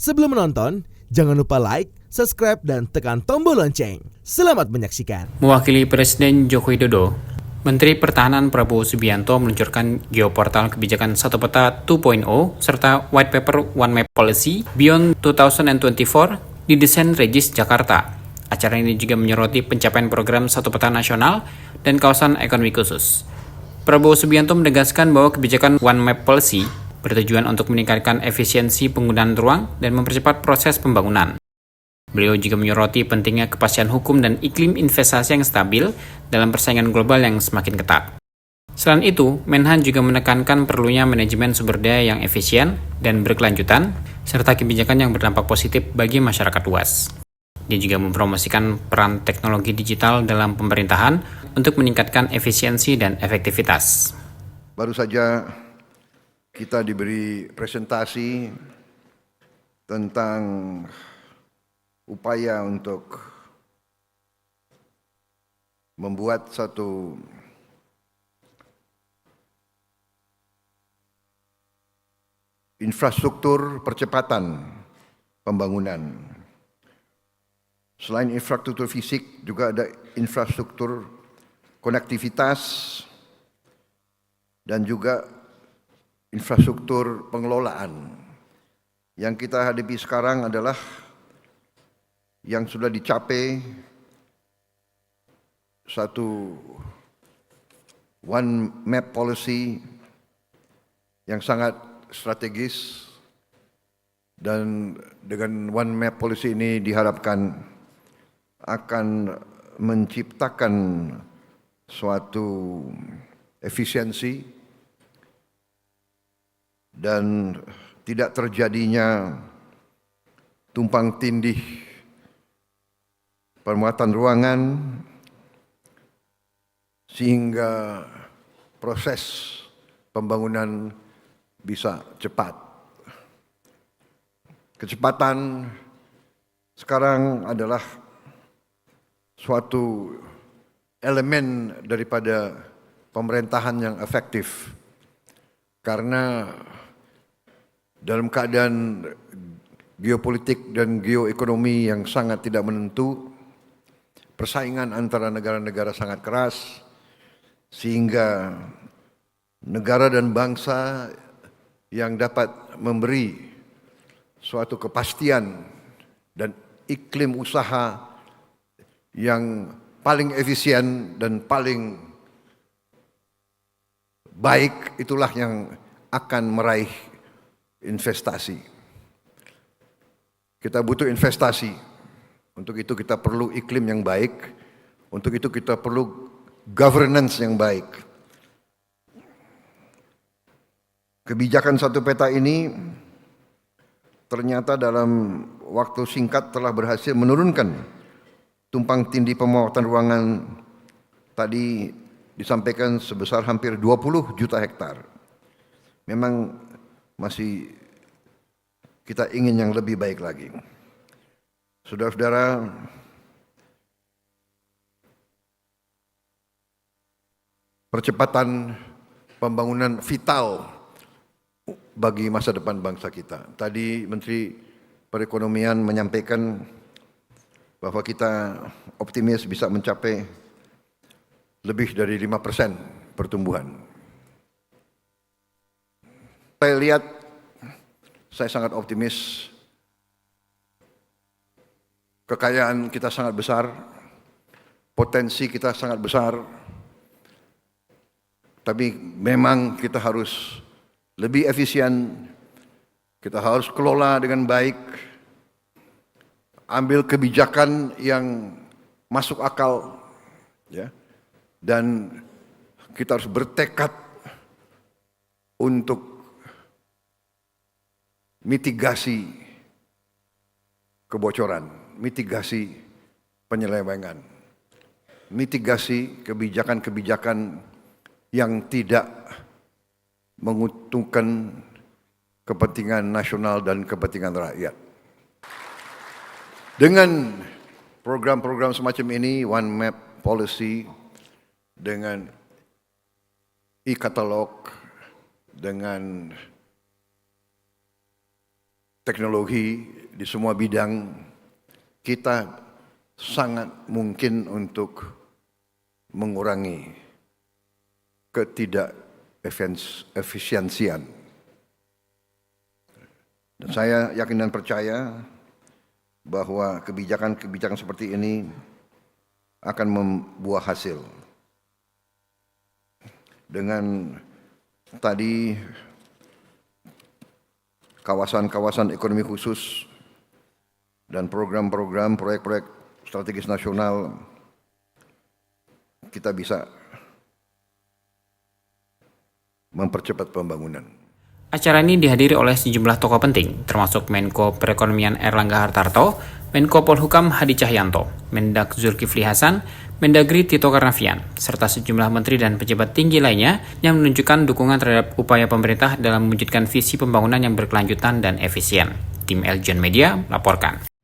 Sebelum menonton, jangan lupa like, subscribe, dan tekan tombol lonceng. Selamat menyaksikan. Mewakili Presiden Joko Widodo, Menteri Pertahanan Prabowo Subianto meluncurkan geoportal kebijakan Satu Peta 2.0 serta White Paper One Map Policy Beyond 2024 di Desain Regis Jakarta. Acara ini juga menyoroti pencapaian program Satu Peta Nasional dan kawasan ekonomi khusus. Prabowo Subianto menegaskan bahwa kebijakan One Map Policy bertujuan untuk meningkatkan efisiensi penggunaan ruang dan mempercepat proses pembangunan. Beliau juga menyoroti pentingnya kepastian hukum dan iklim investasi yang stabil dalam persaingan global yang semakin ketat. Selain itu, Menhan juga menekankan perlunya manajemen sumber daya yang efisien dan berkelanjutan, serta kebijakan yang berdampak positif bagi masyarakat luas. Dia juga mempromosikan peran teknologi digital dalam pemerintahan untuk meningkatkan efisiensi dan efektivitas. Baru saja kita diberi presentasi tentang upaya untuk membuat satu infrastruktur percepatan pembangunan. Selain infrastruktur fisik, juga ada infrastruktur konektivitas dan juga infrastruktur pengelolaan. Yang kita hadapi sekarang adalah yang sudah dicapai satu One Map Policy yang sangat strategis, dan dengan One Map Policy ini diharapkan akan menciptakan suatu efisiensi dan tidak terjadinya tumpang tindih pemuatan ruangan, sehingga proses pembangunan bisa cepat. Kecepatan sekarang adalah suatu elemen daripada pemerintahan yang efektif, karena dalam keadaan geopolitik dan geoekonomi yang sangat tidak menentu, persaingan antara negara-negara sangat keras, sehingga negara dan bangsa yang dapat memberi suatu kepastian dan iklim usaha yang paling efisien dan paling baik, itulah yang akan meraih investasi. Kita butuh investasi. Untuk itu kita perlu iklim yang baik. Untuk itu kita perlu governance yang baik. Kebijakan Satu Peta ini ternyata dalam waktu singkat telah berhasil menurunkan tumpang tindih pemuatan ruangan tadi disampaikan sebesar hampir 20 juta hektar. Memang masih kita ingin yang lebih baik lagi. Saudara-saudara, percepatan pembangunan vital bagi masa depan bangsa kita. Tadi Menteri Perekonomian menyampaikan bahwa kita optimis bisa mencapai lebih dari 5% pertumbuhan. Saya lihat, saya sangat optimis. Kekayaan kita sangat besar, potensi kita sangat besar, tapi memang kita harus lebih efisien, kita harus kelola dengan baik, ambil kebijakan yang masuk akal, ya, dan kita harus bertekad untuk mitigasi kebocoran, mitigasi penyelewengan, mitigasi kebijakan-kebijakan yang tidak menguntungkan kepentingan nasional dan kepentingan rakyat. Dengan program-program semacam ini, One Map Policy, dengan e-katalog, dengan teknologi, di semua bidang, kita sangat mungkin untuk mengurangi ketidakefisiensian. Dan saya yakin dan percaya bahwa kebijakan-kebijakan seperti ini akan membuah hasil. Dengan tadi kawasan-kawasan ekonomi khusus dan program-program proyek-proyek strategis nasional, kita bisa mempercepat pembangunan. Acara ini dihadiri oleh sejumlah tokoh penting, termasuk Menko Perekonomian Erlangga Hartarto, Menko Polhukam Hadi Cahyanto, Mendak Zulkifli Hasan, Mendagri Tito Karnavian, serta sejumlah menteri dan pejabat tinggi lainnya yang menunjukkan dukungan terhadap upaya pemerintah dalam mewujudkan visi pembangunan yang berkelanjutan dan efisien. Tim Eljon Media melaporkan.